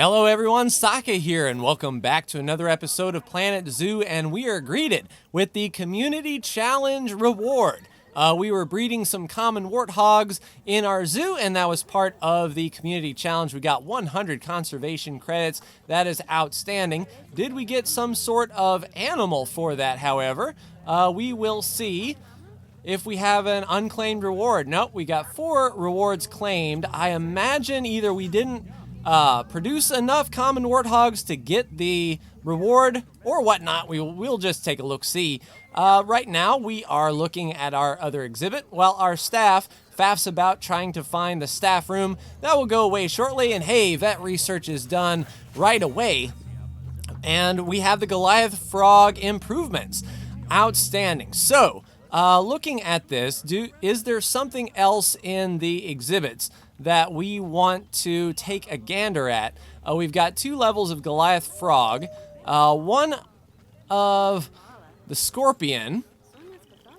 Hello everyone, Saka here, and welcome back to another episode of Planet Zoo, and we are greeted with the Community Challenge reward. We were breeding some common warthogs in our zoo, and that was part of the Community Challenge. We got 100 conservation credits. That is outstanding. Did we get some sort of animal for that, however? We will see if we have an unclaimed reward. Nope, we got 4 rewards claimed. I imagine either we didn't produce enough common warthogs to get the reward or whatnot. We'll just take a look-see. Right now, we are looking at our other exhibit while our staff faffs about trying to find the staff room. That will go away shortly, and hey, vet research is done right away. And we have the Goliath frog improvements. Outstanding. So, looking at this, is there something else in the exhibits that we want to take a gander at? We've got 2 levels of Goliath frog, one of the scorpion.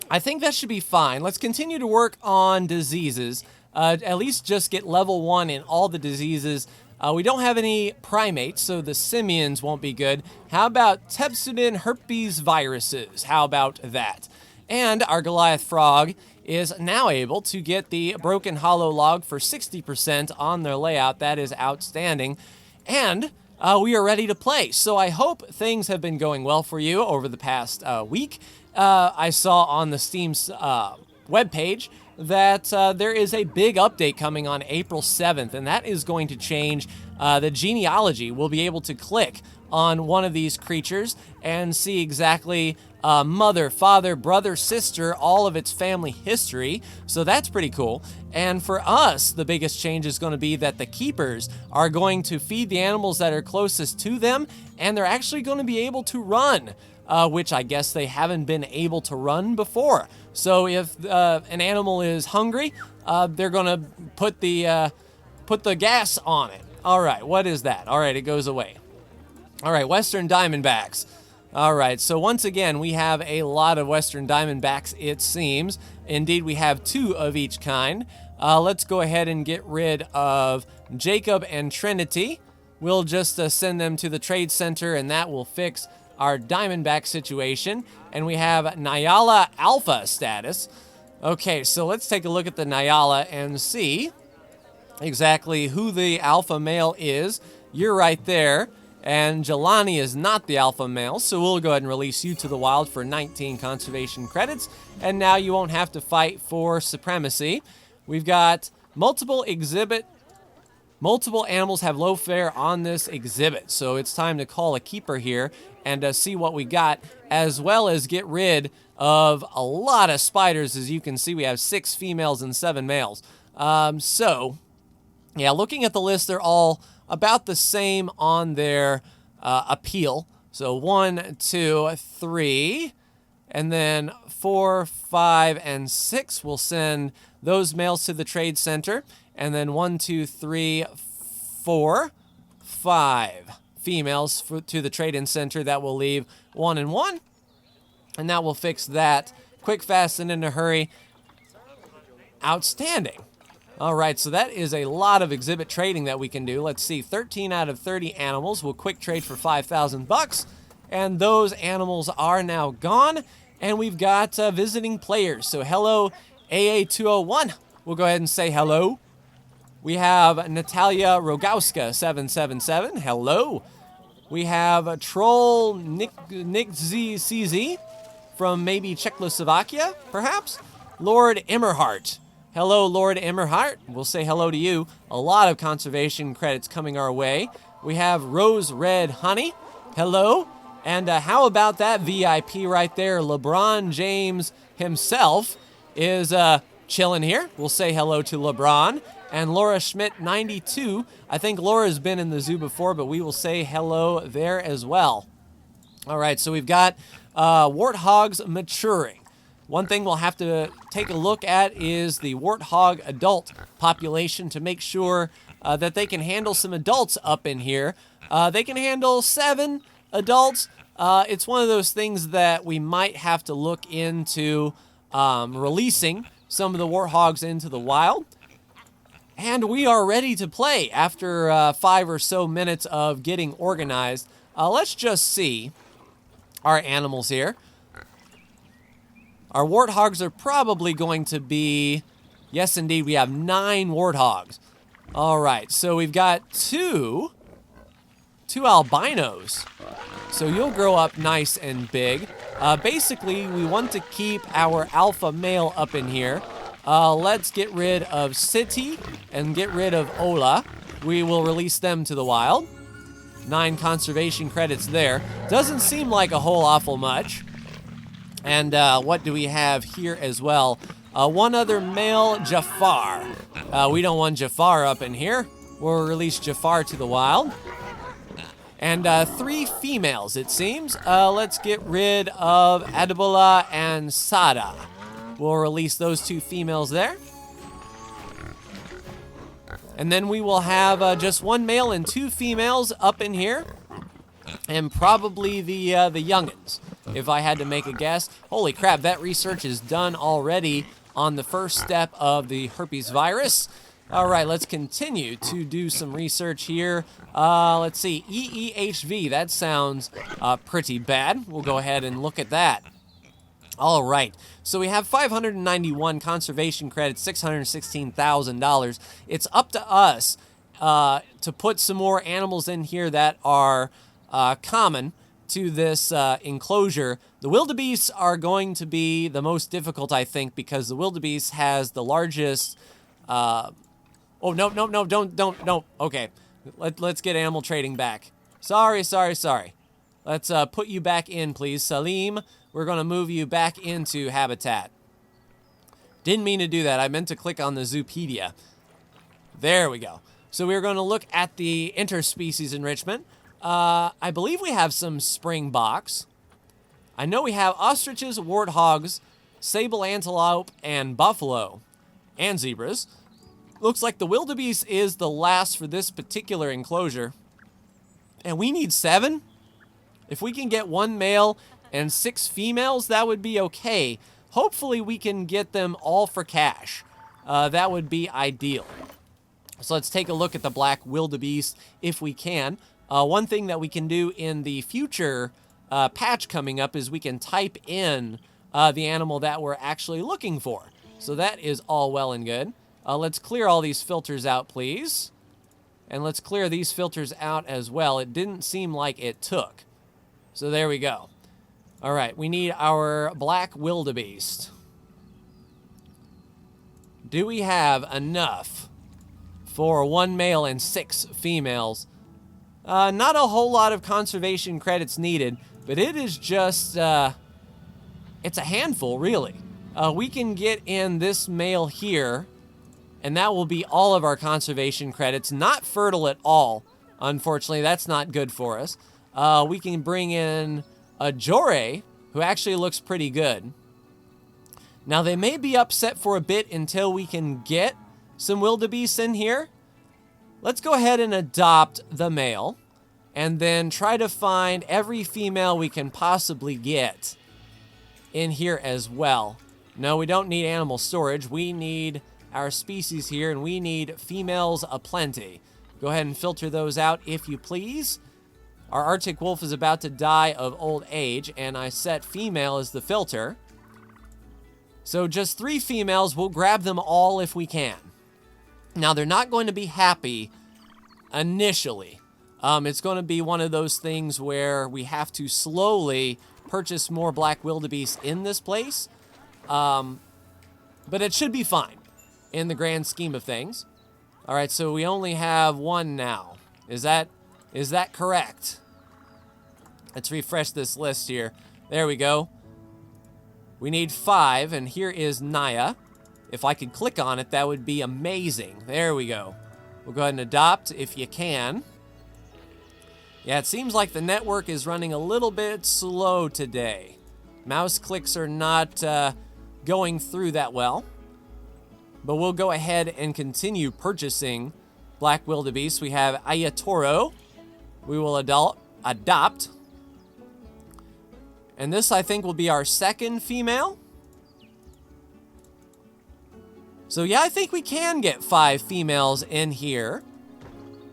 I think that should be fine. Let's continue to work on diseases. At least just get level 1 in all the diseases. We don't have any primates, so the simians won't be good. How about Tepsudin herpes viruses? How about that? And our Goliath frog is now able to get the broken hollow log for 60% on their layout. That is outstanding. And we are ready to play. So I hope things have been going well for you over the past week. I saw on the Steam's webpage that there is a big update coming on April 7th, and that is going to change the genealogy. We'll be able to click on one of these creatures and see exactly mother, father, brother, sister, all of its family history. So that's pretty cool. And for us, the biggest change is going to be that the keepers are going to feed the animals that are closest to them, and they're actually going to be able to run, which I guess they haven't been able to run before. So if an animal is hungry, they're going to put the gas on it. All right, what is that? All right, it goes away. All right, Western Diamondbacks. All right, so once again, we have a lot of Western Diamondbacks, it seems. Indeed, we have 2 of each kind. Let's go ahead and get rid of Jacob and Trinity. We'll just send them to the trade center, and that will fix our Diamondback situation. And we have Nyala Alpha status. Okay, so let's take a look at the Nyala and see exactly who the alpha male is. You're right there. And Jelani is not the alpha male, so we'll go ahead and release you to the wild for 19 conservation credits. And now you won't have to fight for supremacy. We've got multiple animals have low fare on this exhibit, so it's time to call a keeper here and see what we got, as well as get rid of a lot of spiders. As you can see, we have 6 females and 7 males. So, yeah, looking at the list, they're all about the same on their appeal. So 1, 2, 3, and then 4, 5, and 6. We'll send those males to the trade center. And then 1, 2, 3, 4, 5 females to the trade-in center. That will leave 1 and 1. And that will fix that. Quick, fast, and in a hurry. Outstanding. All right, so that is a lot of exhibit trading that we can do. Let's see, 13 out of 30 animals will quick trade for 5,000 bucks, and those animals are now gone. And we've got visiting players. So hello, AA201. We'll go ahead and say hello. We have Natalia Rogowska 777. Hello. We have Troll Nick CZ from maybe Czechoslovakia, perhaps. Lord Emmerhart. Hello, Lord Emmerhart. We'll say hello to you. A lot of conservation credits coming our way. We have Rose Red Honey. Hello. And how about that VIP right there? LeBron James himself is chilling here. We'll say hello to LeBron. And Laura Schmidt 92. I think Laura's been in the zoo before, but we will say hello there as well. All right, so we've got warthogs maturing. One thing we'll have to take a look at is the warthog adult population to make sure that they can handle some adults up in here. They can handle 7 adults. It's one of those things that we might have to look into releasing some of the warthogs into the wild. And we are ready to play after 5 or so minutes of getting organized. Let's just see our animals here. Our warthogs are probably going to be... Yes, indeed, we have 9 warthogs. All right, so we've got two albinos. So you'll grow up nice and big. Basically, we want to keep our alpha male up in here. Let's get rid of City and get rid of Ola. We will release them to the wild. 9 conservation credits there. Doesn't seem like a whole awful much. And what do we have here as well? One other male, Jafar. We don't want Jafar up in here. We'll release Jafar to the wild. And 3 females, it seems. Let's get rid of Adebola and Sada. We'll release those 2 females there. And then we will have just 1 male and 2 females up in here. And probably the youngins, if I had to make a guess. Holy crap, that research is done already on the first step of the herpes virus. All right, let's continue to do some research here. Let's see, EEHV, that sounds pretty bad. We'll go ahead and look at that. All right, so we have 591 conservation credits, $616,000. It's up to us to put some more animals in here that are common to this enclosure. The wildebeests are going to be the most difficult, I think, because the wildebeest has the largest... Oh, no, don't. Okay, let's get animal trading back. Sorry. Let's put you back in, please. Salim, we're going to move you back into habitat. Didn't mean to do that. I meant to click on the Zoopedia. There we go. So we're going to look at the interspecies enrichment. I believe we have some springboks. I know we have ostriches, warthogs, sable antelope, and buffalo, and zebras. Looks like the wildebeest is the last for this particular enclosure. And we need 7? If we can get 1 male and 6 females, that would be okay. Hopefully we can get them all for cash. That would be ideal. So let's take a look at the black wildebeest if we can. One thing that we can do in the future patch coming up is we can type in the animal that we're actually looking for. So that is all well and good. Let's clear all these filters out, please. And let's clear these filters out as well. It didn't seem like it took. So there we go. All right, we need our black wildebeest. Do we have enough for 1 male and 6 females? Not a whole lot of conservation credits needed, but it is just, it's a handful, really. We can get in this male here, and that will be all of our conservation credits. Not fertile at all. Unfortunately, that's not good for us. We can bring in a Jore, who actually looks pretty good. Now, they may be upset for a bit until we can get some wildebeest in here. Let's go ahead and adopt the male, and then try to find every female we can possibly get in here as well. No, we don't need animal storage. We need our species here, and we need females aplenty. Go ahead and filter those out if you please. Our Arctic wolf is about to die of old age, and I set female as the filter. So just 3 females. We'll grab them all if we can. Now, they're not going to be happy initially. It's going to be one of those things where we have to slowly purchase more black wildebeest in this place. But it should be fine in the grand scheme of things. All right, so we only have 1 now. Is that correct? Let's refresh this list here. There we go. We need 5, and here is Naya. If I could click on it, that would be amazing. There we go. We'll go ahead and adopt if you can. Yeah, it seems like the network is running a little bit slow today. Mouse clicks are not going through that well. But we'll go ahead and continue purchasing black wildebeest. We have Ayatoro. We will adopt. And this, I think, will be our 2nd female. So yeah, I think we can get 5 females in here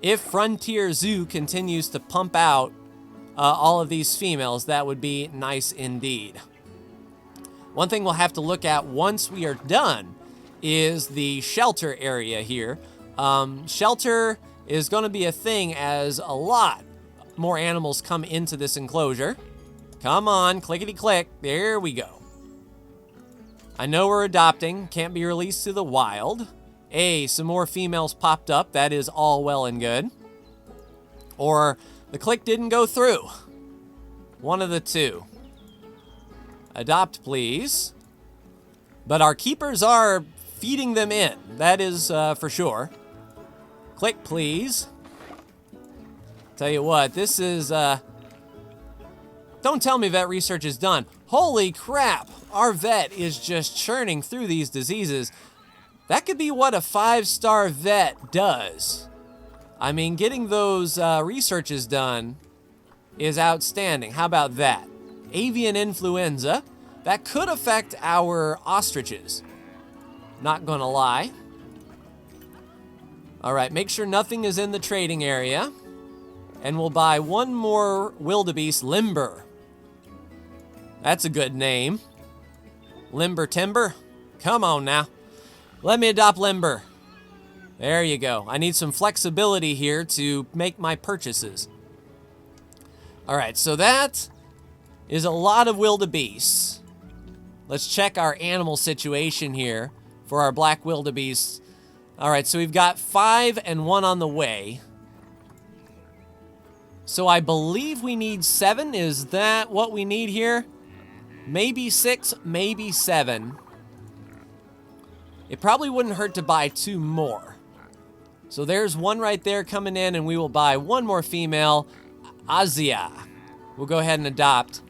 if Frontier Zoo continues to pump out all of these females. That would be nice indeed. One thing we'll have to look at once we are done is the shelter area here. Shelter is going to be a thing as a lot more animals come into this enclosure. Come on, clickety-click. There we go. I know we're adopting. Can't be released to the wild. Hey, some more females popped up. That is all well and good. Or the click didn't go through. One of the two. Adopt, please. But our keepers are feeding them in. That is for sure. Click, please. Tell you what, this is... Don't tell me vet research is done. Holy crap! Our vet is just churning through these diseases. That could be what a 5-star vet does. I mean, getting those researches done is outstanding. How about that? Avian influenza. That could affect our ostriches. Not gonna lie. All right, make sure nothing is in the trading area. And we'll buy one more wildebeest, Limber. That's a good name. Limber Timber. Come on now. Let me adopt Limber. There you go. I need some flexibility here to make my purchases. All right, so that is a lot of wildebeests. Let's check our animal situation here for our black wildebeests. All right, so we've got 5 and 1 on the way. So I believe we need 7. Is that what we need here? Maybe 6, maybe 7. It probably wouldn't hurt to buy 2 more. So there's one right there coming in, and we will buy 1 more female, Azia. We'll go ahead and adopt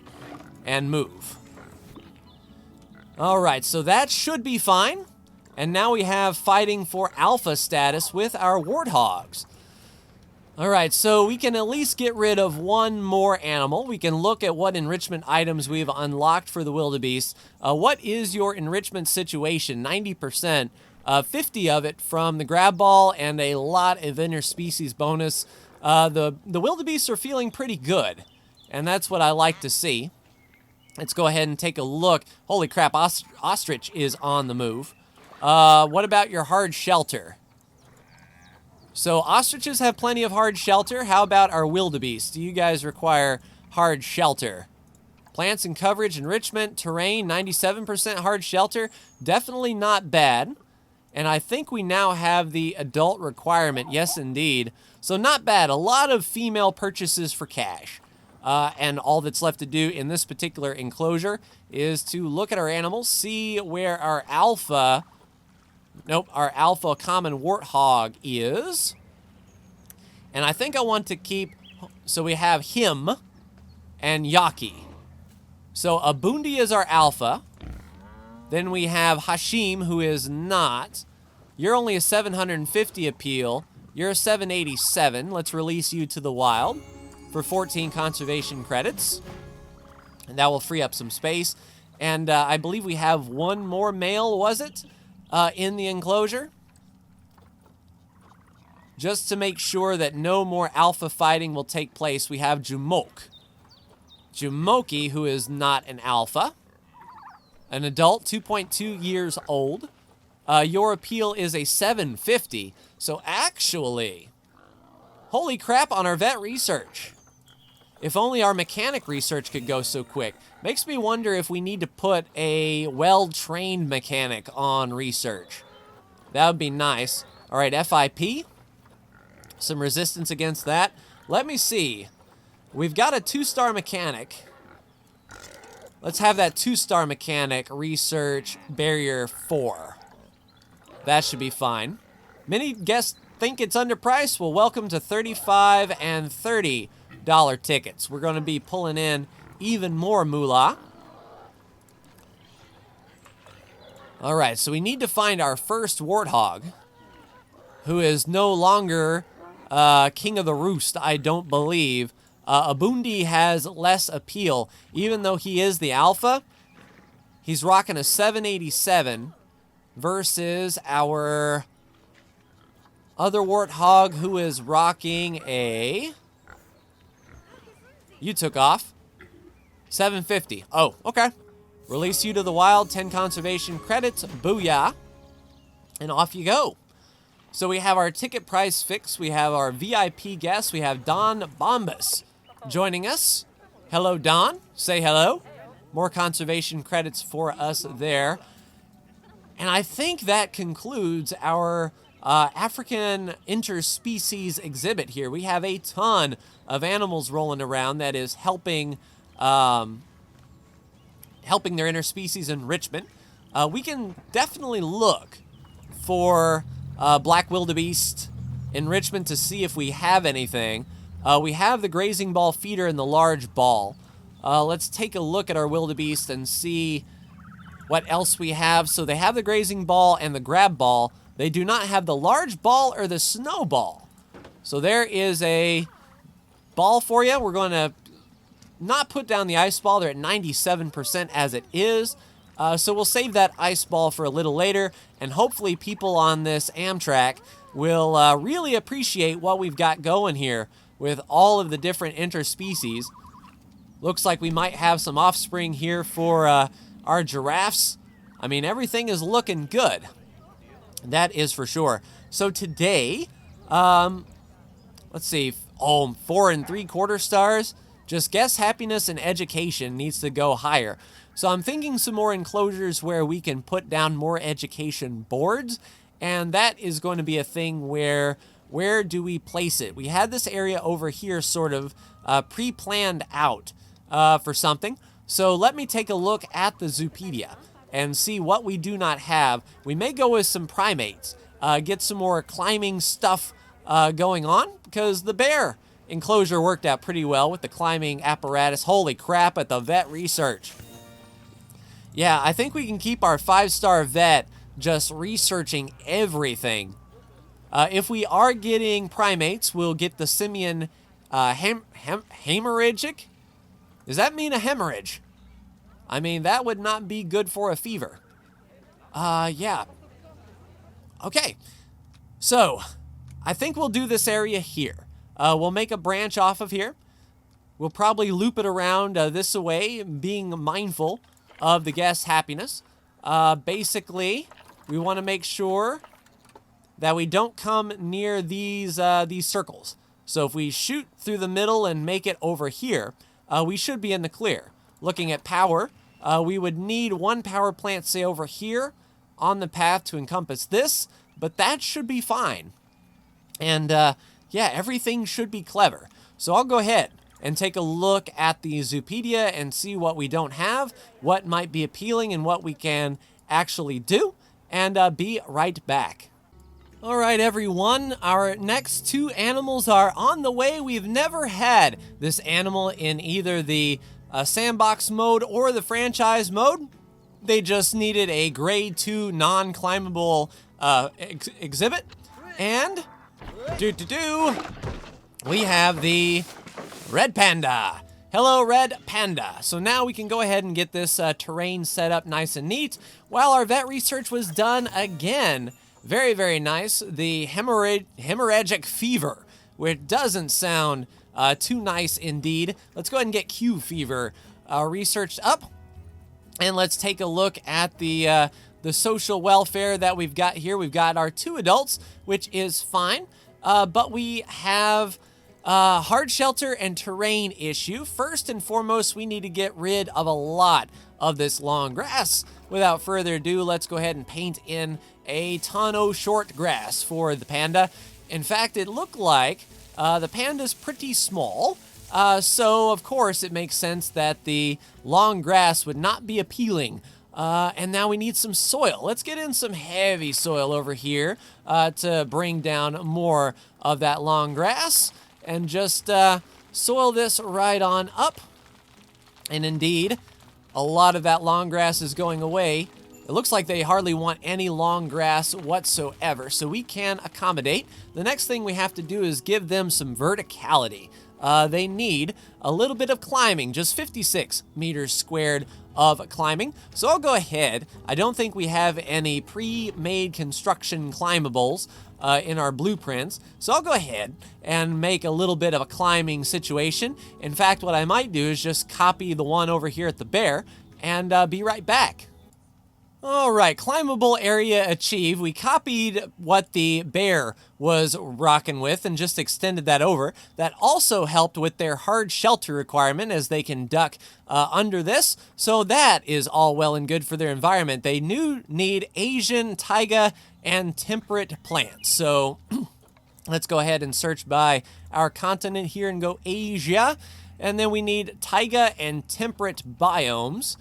and move. All right, so that should be fine. And now we have fighting for alpha status with our warthogs. All right, so we can at least get rid of 1 more animal. We can look at what enrichment items we've unlocked for the wildebeest. What is your enrichment situation? 90%. 50 of it from the grab ball and a lot of interspecies bonus. The wildebeests are feeling pretty good, and that's what I like to see. Let's go ahead and take a look. Holy crap, ostrich is on the move. What about your hard shelter? So ostriches have plenty of hard shelter. How about our wildebeest? Do you guys require hard shelter? Plants and coverage, enrichment, terrain, 97% hard shelter. Definitely not bad. And I think we now have the adult requirement. Yes, indeed. So not bad. A lot of female purchases for cash. And all that's left to do in this particular enclosure is to look at our animals, see where our alpha... Nope, our alpha common warthog is. And I think I want to keep... So we have him and Yaki. So Abundi is our alpha. Then we have Hashim, who is not. You're only a 750 appeal. You're a 787. Let's release you to the wild for 14 conservation credits. And that will free up some space. And I believe we have 1 more male, was it? In the enclosure. Just to make sure that no more alpha fighting will take place, we have Jumok. Jumoki, who is not an alpha. An adult, 2.2 years old. Your appeal is a 750. So actually, holy crap on our vet research. If only our mechanic research could go so quick. Makes me wonder if we need to put a well-trained mechanic on research. That would be nice. All right, FIP. Some resistance against that. Let me see. We've got a 2-star mechanic. Let's have that 2-star mechanic research barrier 4. That should be fine. Many guests think it's underpriced. Well, welcome to $35 and $30 tickets. We're going to be pulling in even more moolah. All right, so we need to find our first warthog, who is no longer king of the roost, I don't believe. Abundi has less appeal. Even though he is the alpha, he's rocking a 787. versus our other warthog who is rocking a... You took off. 750. Oh, okay. Release you to the wild, 10 conservation credits, booyah. And off you go. So we have our ticket price fixed. We have our VIP guest. We have Don Bombas joining us. Hello, Don. Say hello. More conservation credits for us there. And I think that concludes our African interspecies exhibit here. We have a ton of animals rolling around that is helping helping their interspecies enrichment. We can definitely look for black wildebeest enrichment to see if we have anything. We have the grazing ball feeder and the large ball. Let's take a look at our wildebeest and see what else we have. So they have the grazing ball and the grab ball. They do not have the large ball or the snowball. So there is a ball for you. We're going to not put down the ice ball. They're at 97% as it is. So we'll save that ice ball for a little later, and hopefully people on this Amtrak will really appreciate what we've got going here with all of the different interspecies. Looks like we might have some offspring here for our giraffes. I mean, everything is looking good. That is for sure. So today, let's see, 4 3/4 stars. Just guess happiness and education needs to go higher. So I'm thinking some more enclosures where we can put down more education boards, and that is going to be a thing where do we place it? We had this area over here sort of pre-planned out for something. So let me take a look at the Zoopedia and see what we do not have. We may go with some primates, get some more climbing stuff going on, because the bear enclosure worked out pretty well with the climbing apparatus. Holy crap at the vet research. Yeah, I think we can keep our 5-star vet just researching everything. If we are getting primates, we'll get the simian hemorrhagic. Does that mean a hemorrhage? I mean, that would not be good for a fever. Yeah. Okay. So, I think we'll do this area here. We'll make a branch off of here. We'll probably loop it around this way, being mindful of the guest's happiness. Basically, we want to make sure that we don't come near these circles. So if we shoot through the middle and make it over here, we should be in the clear. Looking at power, we would need one power plant, say, over here on the path to encompass this, but that should be fine. And yeah, everything should be clever. So I'll go ahead and take a look at the Zoopedia and see what we don't have, what might be appealing, and what we can actually do, and be right back. All right, everyone, our next 2 animals are on the way. We've never had this animal in either the sandbox mode or the franchise mode. They just needed a grade 2 non-climbable exhibit. And we have the Red Panda. Hello, Red Panda. So now we can go ahead and get this terrain set up nice and neat. While our vet research was done again, very, very nice. The hemorrhagic fever, which doesn't sound too nice indeed. Let's go ahead and get Q fever researched up. And let's take a look at the social welfare that we've got here. We've got our 2 adults, which is fine. But we have hard shelter and terrain issue. First and foremost, we need to get rid of a lot of this long grass. Without further ado, let's go ahead and paint in a ton of short grass for the panda. In fact, it looked like the panda's pretty small. So, of course, it makes sense that the long grass would not be appealing. And now we need some soil. Let's get in some heavy soil over here to bring down more of that long grass. And just soil this right on up. And indeed, a lot of that long grass is going away. It looks like they hardly want any long grass whatsoever, so we can accommodate. The next thing we have to do is give them some verticality. they need a little bit of climbing, just 56 meters squared of climbing. So I'll go ahead. I don't think we have any pre-made construction climbables in our blueprints. So I'll go ahead and make a little bit of a climbing situation. In fact, what I might do is just copy the one over here at the bear and be right back. All right, climbable area achieved. We copied what the bear was rocking with and just extended that over. That also helped with their hard shelter requirement, as they can duck under this. So that is all well and good for their environment. They need Asian, taiga, and temperate plants. So let's go ahead and search by our continent here and go Asia. And then we need taiga and temperate biomes.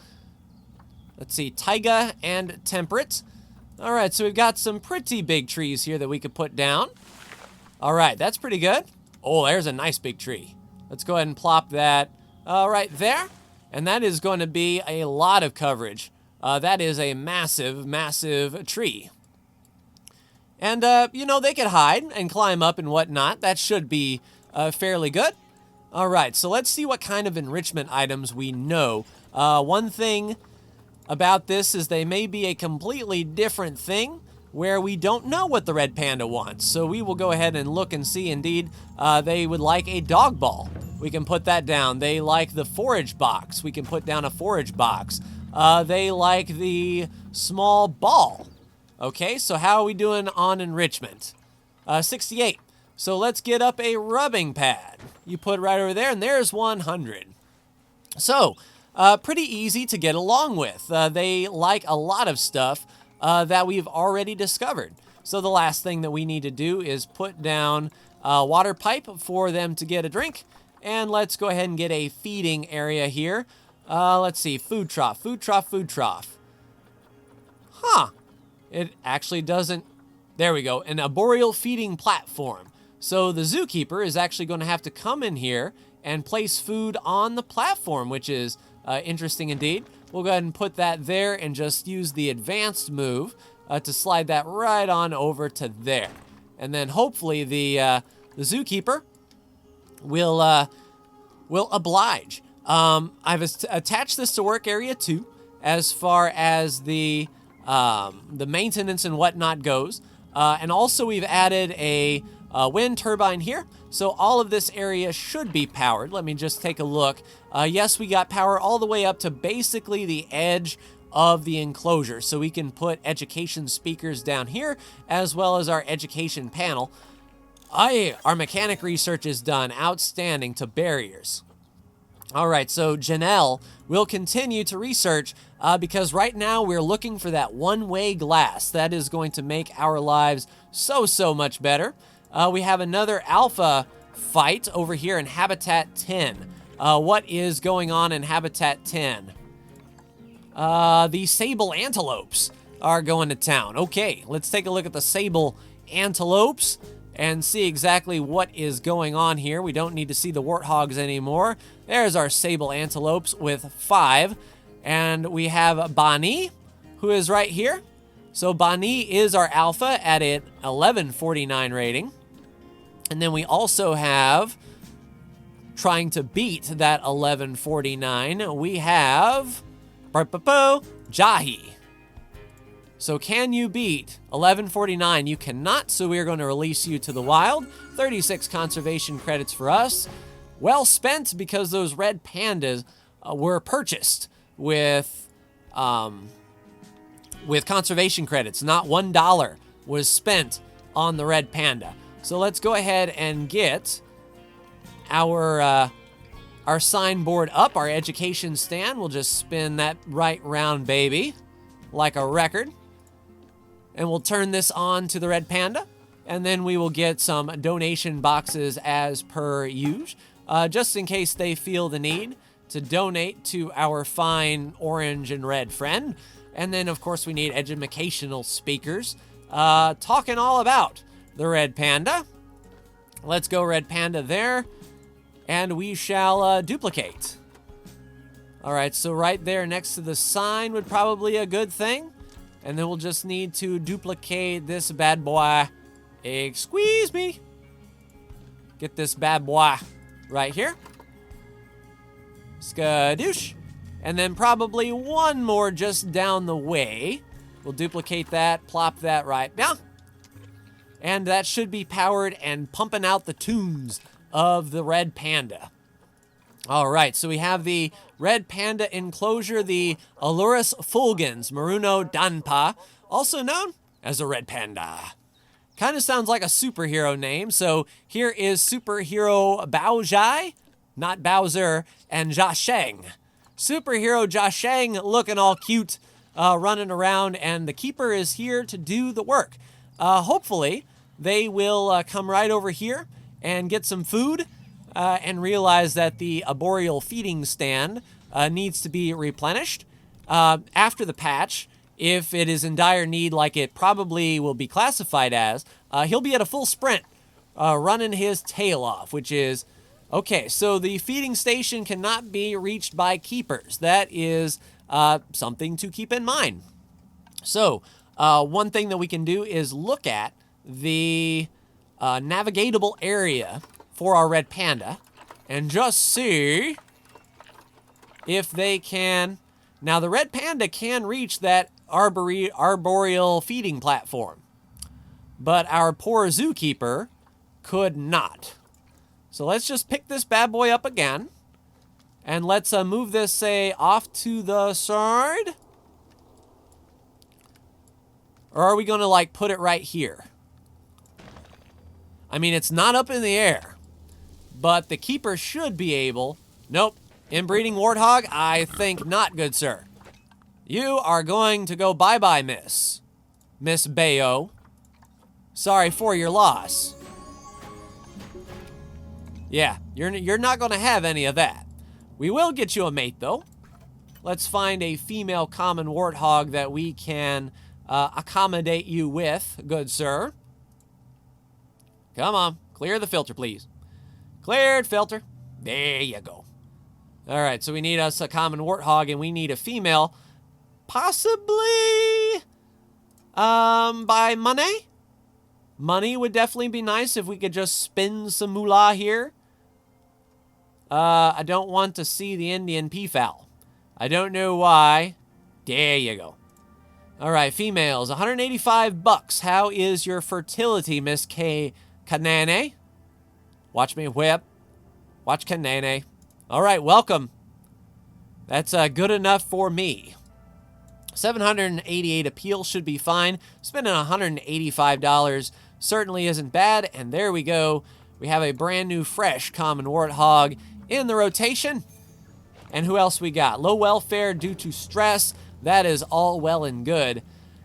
Let's see, taiga and temperate. All right, so we've got some pretty big trees here that we could put down. All right, that's pretty good. Oh, there's a nice big tree. Let's go ahead and plop that right there. And that is going to be a lot of coverage. That is a massive, massive tree. And, you know, they could hide and climb up and whatnot. That should be fairly good. All right, so let's see what kind of enrichment items we know. One thing about this is they may be a completely different thing where we don't know what the red panda wants. So we will go ahead and look and see. Indeed, they would like a dog ball. We can put that down. They like the forage box. We can put down a forage box. They like the small ball. Okay, so how are we doing on enrichment? 68. So let's get up a rubbing pad. You put it right over there, and there's 100. So, pretty easy to get along with. They like a lot of stuff that we've already discovered. So the last thing that we need to do is put down a water pipe for them to get a drink. And let's go ahead and get a feeding area here. Let's see, food trough, food trough, food trough. Huh. It actually doesn't. There we go, an arboreal feeding platform. So the zookeeper is actually going to have to come in here and place food on the platform, which is interesting indeed. We'll go ahead and put that there and just use the advanced move to slide that right on over to there. And then hopefully the zookeeper will oblige. I've attached this to work area 2 as far as the maintenance and whatnot goes. And also we've added a wind turbine here. So all of this area should be powered. Let me just take a look. Yes, we got power all the way up to basically the edge of the enclosure. So we can put education speakers down here as well as our education panel. Our mechanic research is done. Outstanding to barriers. All right, so Janelle will continue to research because right now we're looking for that one-way glass. That is going to make our lives so much better. We have another alpha fight over here in Habitat 10. What is going on in Habitat 10? The sable antelopes are going to town. Okay, let's take a look at the sable antelopes and see exactly what is going on here. We don't need to see the warthogs anymore. There's our sable antelopes with 5. And we have Bani, who is right here. So Bani is our alpha at an 1149 rating. And then we also have, trying to beat that 1149, we have Jahi. So can you beat 1149? You cannot, so we are going to release you to the wild. 36 conservation credits for us. Well spent, because those red pandas were purchased with conservation credits. Not $1 was spent on the red panda. So let's go ahead and get our signboard up, our education stand. We'll just spin that right round, baby, like a record. And we'll turn this on to the red panda. And then we will get some donation boxes as per usual, just in case they feel the need to donate to our fine orange and red friend. And then, of course, we need educational speakers talking all about the red panda. Let's go red panda there. And we shall duplicate. All right, so right there next to the sign would probably be a good thing. And then we'll just need to duplicate this bad boy. Squeeze me. Get this bad boy right here. Skadoosh. And then probably one more just down the way. We'll duplicate that, plop that right now. And that should be powered and pumping out the tunes of the red panda. All right, so we have the red panda enclosure, the Alurus fulgens Maruno Danpa, also known as a red panda. Kind of sounds like a superhero name, so here is superhero Baozhai, not Bowser, and Jiasheng. Superhero Jiasheng looking all cute, running around, and the keeper is here to do the work. Hopefully, they will come right over here and get some food and realize that the arboreal feeding stand needs to be replenished. After the patch, if it is in dire need like it probably will be classified as, he'll be at a full sprint, running his tail off, which is, okay, so the feeding station cannot be reached by keepers. That is something to keep in mind. So one thing that we can do is look at the navigatable area for our red panda and just see if they can. Now, the red panda can reach that arboreal feeding platform, but our poor zookeeper could not. So let's just pick this bad boy up again, and let's move this, say, off to the side. Or are we going to, like, put it right here? I mean, it's not up in the air, but the keeper should be able. Nope. Inbreeding warthog? I think not, good sir. You are going to go bye-bye, Miss Bayo. Sorry for your loss. Yeah, you're not going to have any of that. We will get you a mate, though. Let's find a female common warthog that we can accommodate you with, good sir. Come on, clear the filter, please. Cleared filter. There you go. All right, so we need us a common warthog, and we need a female, possibly by money. Money would definitely be nice if we could just spin some moolah here. I don't want to see the Indian peafowl. I don't know why. There you go. All right, females, 185 bucks. How is your fertility, Miss Kanane? Watch me whip. Watch Kanane. All right, welcome. That's good enough for me. 788 appeal should be fine. Spending $185 certainly isn't bad. And there we go. We have a brand new, fresh common warthog in the rotation. And who else we got? Low welfare due to stress. That is all well and good.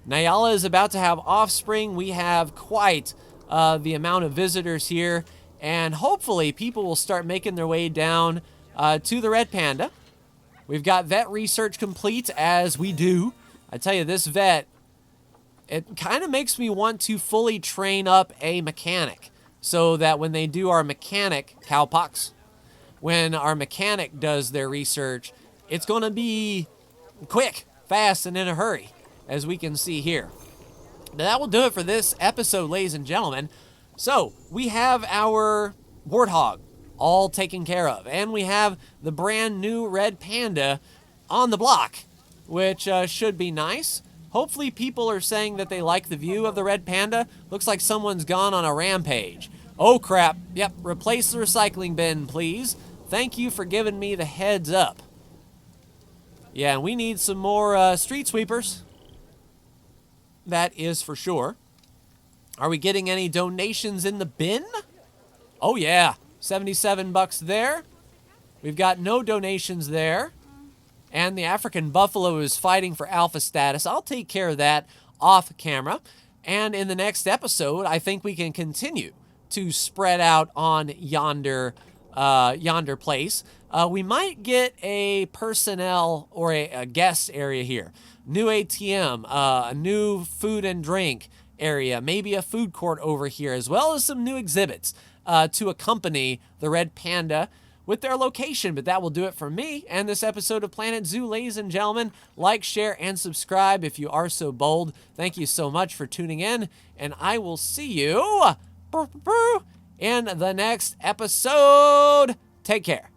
Nyala is about to have offspring. We have quite the amount of visitors here. And hopefully people will start making their way down to the red panda. We've got vet research complete, as we do. I tell you, this vet, it kind of makes me want to fully train up a mechanic so that when they do our mechanic, cowpox, when our mechanic does their research, it's going to be quick, fast, and in a hurry, as we can see here. Now, that will do it for this episode, ladies and gentlemen. So, we have our warthog all taken care of, and we have the brand new red panda on the block, which should be nice. Hopefully people are saying that they like the view of the red panda. Looks like someone's gone on a rampage. Oh crap. Yep, replace the recycling bin, please. Thank you for giving me the heads up. Yeah, and we need some more street sweepers. That is for sure. Are we getting any donations in the bin? Oh yeah, 77 bucks there. We've got no donations there. And the African buffalo is fighting for alpha status. I'll take care of that off camera. And in the next episode, I think we can continue to spread out on yonder place. We might get a personnel or a guest area here. New ATM, a new food and drink area, maybe a food court over here, as well as some new exhibits to accompany the red panda with their location. But that will do it for me and this episode of Planet Zoo, ladies and gentlemen. Like, share, and subscribe if you are so bold. Thank you so much for tuning in, and I will see you in the next episode. Take care.